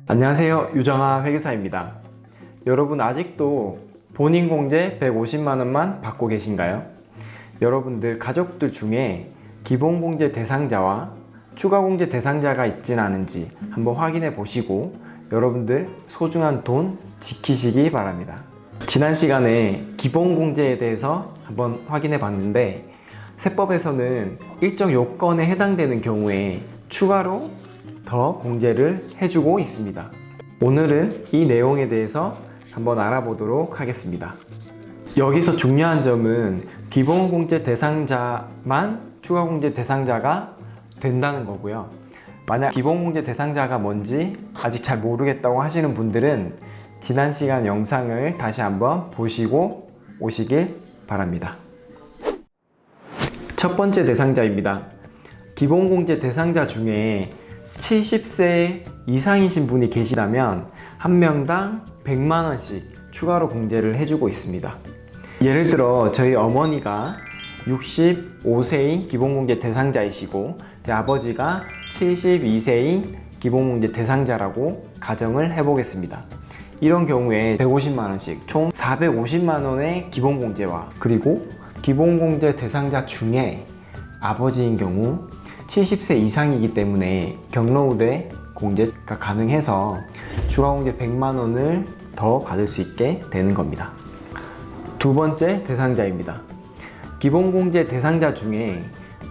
안녕하세요, 유정아 회계사입니다. 여러분 아직도 본인 공제 150만원만 받고 계신가요? 여러분들 가족들 중에 기본 공제 대상자와 추가 공제 대상자가 있진 않은지 한번 확인해 보시고 여러분들 소중한 돈 지키시기 바랍니다. 지난 시간에 기본 공제에 대해서 한번 확인해 봤는데, 세법에서는 일정 요건에 해당되는 경우에 추가로 더 공제를 해주고 있습니다. 오늘은 이 내용에 대해서 한번 알아보도록 하겠습니다. 여기서 중요한 점은 기본 공제 대상자만 추가 공제 대상자가 된다는 거고요. 만약 기본 공제 대상자가 뭔지 아직 잘 모르겠다고 하시는 분들은 지난 시간 영상을 다시 한번 보시고 오시길 바랍니다. 첫 번째 대상자입니다. 기본 공제 대상자 중에 70세 이상이신 분이 계시다면 한 명당 100만원씩 추가로 공제를 해주고 있습니다. 예를 들어 저희 어머니가 65세인 기본공제 대상자이시고 아버지가 72세인 기본공제 대상자라고 가정을 해보겠습니다. 이런 경우에 150만원씩 총 450만원의 기본공제와, 그리고 기본공제 대상자 중에 아버지인 경우 70세 이상이기 때문에 경로우대 공제가 가능해서 추가 공제 100만원을 더 받을 수 있게 되는 겁니다. 두 번째 대상자입니다. 기본 공제 대상자 중에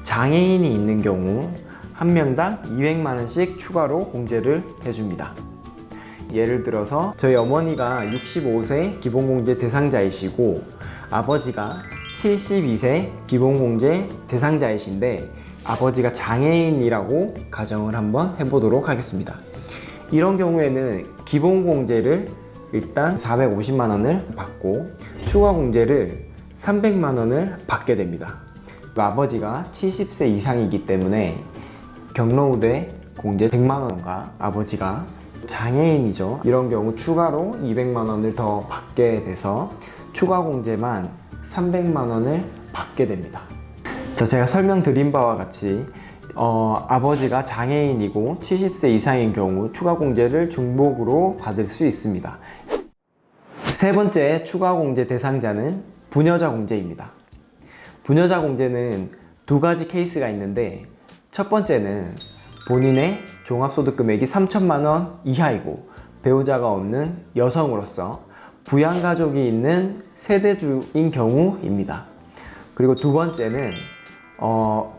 장애인이 있는 경우 한 명당 200만원씩 추가로 공제를 해줍니다. 예를 들어서 저희 어머니가 65세 기본공제 대상자이시고 아버지가 72세 기본공제 대상자이신데 아버지가 장애인이라고 가정을 한번 해보도록 하겠습니다. 이런 경우에는 기본공제를 일단 450만원을 받고 추가 공제를 300만원을 받게 됩니다. 아버지가 70세 이상이기 때문에 경로우대 공제 100만원과 아버지가 장애인이죠. 이런 경우 추가로 200만원을 더 받게 돼서 추가 공제만 300만원을 받게 됩니다. 제가 설명드린 바와 같이 아버지가 장애인이고 70세 이상인 경우 추가 공제를 중복으로 받을 수 있습니다. 세 번째 추가 공제 대상자는 부녀자 공제입니다. 부녀자 공제는 두 가지 케이스가 있는데, 첫 번째는 본인의 종합소득 금액이 3천만원 이하이고 배우자가 없는 여성으로서 부양가족이 있는 세대주인 경우입니다. 그리고 두 번째는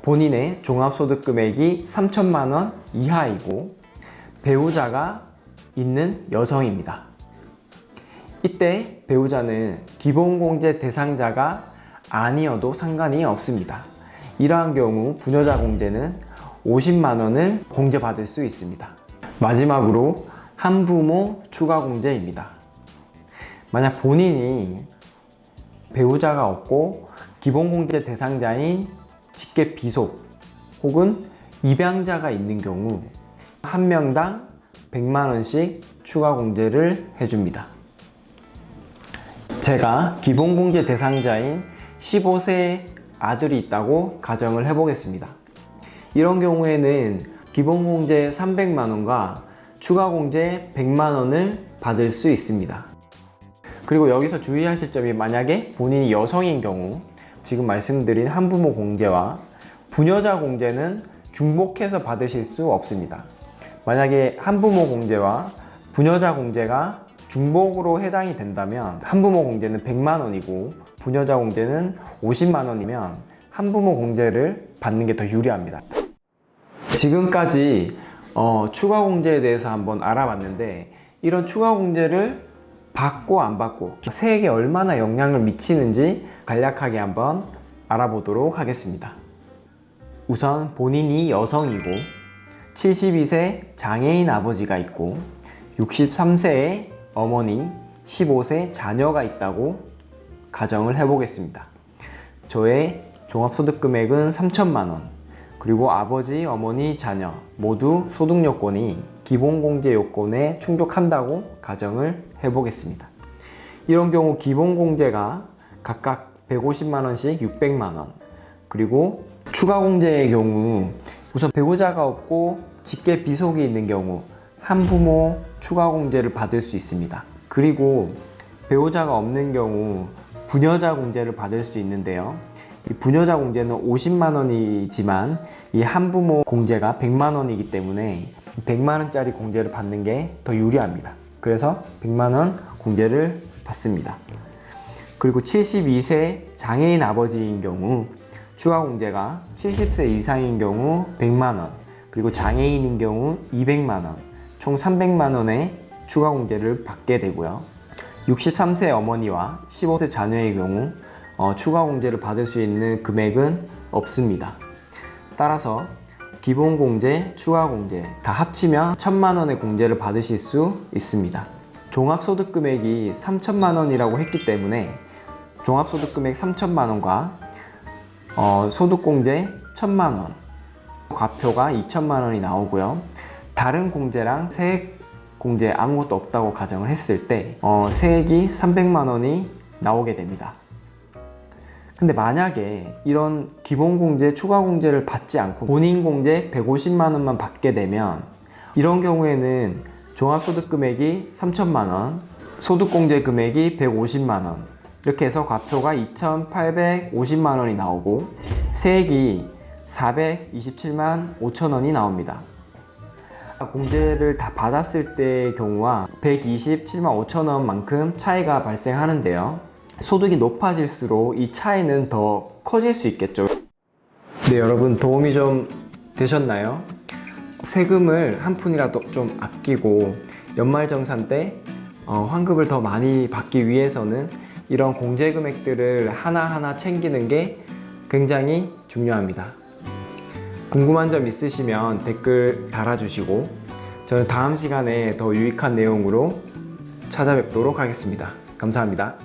본인의 종합소득 금액이 3천만원 이하이고 배우자가 있는 여성입니다. 이때 배우자는 기본공제 대상자가 아니어도 상관이 없습니다. 이러한 경우 부녀자 공제는 50만원을 공제받을 수 있습니다. 마지막으로 한부모 추가 공제입니다. 만약 본인이 배우자가 없고 기본공제 대상자인 직계 비속 혹은 입양자가 있는 경우 한 명당 100만원씩 추가 공제를 해줍니다. 제가 기본공제 대상자인 15세 아들이 있다고 가정을 해보겠습니다. 이런 경우에는 기본공제 300만원과 추가공제 100만원을 받을 수 있습니다. 그리고 여기서 주의하실 점이, 만약에 본인이 여성인 경우 지금 말씀드린 한부모 공제와 부녀자 공제는 중복해서 받으실 수 없습니다. 만약에 한부모 공제와 부녀자 공제가 중복으로 해당이 된다면 한부모 공제는 100만원이고 부녀자 공제는 50만원이면 한부모 공제를 받는 게 더 유리합니다. 지금까지 추가 공제에 대해서 한번 알아봤는데, 이런 추가 공제를 받고 안 받고 세액에 얼마나 영향을 미치는지 간략하게 한번 알아보도록 하겠습니다. 우선 본인이 여성이고 72세 장애인 아버지가 있고 63세의 어머니, 15세 자녀가 있다고 가정을 해보겠습니다. 저의 종합소득 금액은 3천만원, 그리고 아버지, 어머니, 자녀 모두 소득 요건이 기본공제 요건에 충족한다고 가정을 해보겠습니다. 이런 경우 기본공제가 각각 150만원씩 600만원, 그리고 추가공제의 경우 우선 배우자가 없고 직계 비속이 있는 경우 한부모 추가 공제를 받을 수 있습니다. 그리고 배우자가 없는 경우 부녀자 공제를 받을 수 있는데요. 이 부녀자 공제는 50만 원이지만 이 한부모 공제가 100만 원이기 때문에 100만 원짜리 공제를 받는 게 더 유리합니다. 그래서 100만 원 공제를 받습니다. 그리고 72세 장애인 아버지인 경우 추가 공제가 70세 이상인 경우 100만 원, 그리고 장애인인 경우 200만 원, 총 300만 원의 추가 공제를 받게 되고요. 63세 어머니와 15세 자녀의 경우 추가 공제를 받을 수 있는 금액은 없습니다. 따라서 기본 공제, 추가 공제 다 합치면 1,000만 원의 공제를 받으실 수 있습니다. 종합소득 금액이 3,000만 원이라고 했기 때문에 종합소득 금액 3,000만 원과 소득공제 1,000만 원, 과표가 2,000만 원이 나오고요. 다른 공제랑 세액 공제 아무것도 없다고 가정을 했을 때 세액이 300만 원이 나오게 됩니다. 근데 만약에 이런 기본공제, 추가공제를 받지 않고 본인공제 150만 원만 받게 되면 이런 경우에는 종합소득 금액이 3,000만 원, 소득공제 금액이 150만 원, 이렇게 해서 과표가 2,850만 원이 나오고 세액이 427만 5천 원이 나옵니다. 공제를 다 받았을 때의 경우와 127만 5천 원만큼 차이가 발생하는데요. 소득이 높아질수록 이 차이는 더 커질 수 있겠죠. 네, 여러분 도움이 좀 되셨나요? 세금을 한 푼이라도 좀 아끼고 연말정산 때 환급을 더 많이 받기 위해서는 이런 공제 금액들을 하나하나 챙기는 게 굉장히 중요합니다. 궁금한 점 있으시면 댓글 달아주시고 저는 다음 시간에 더 유익한 내용으로 찾아뵙도록 하겠습니다. 감사합니다.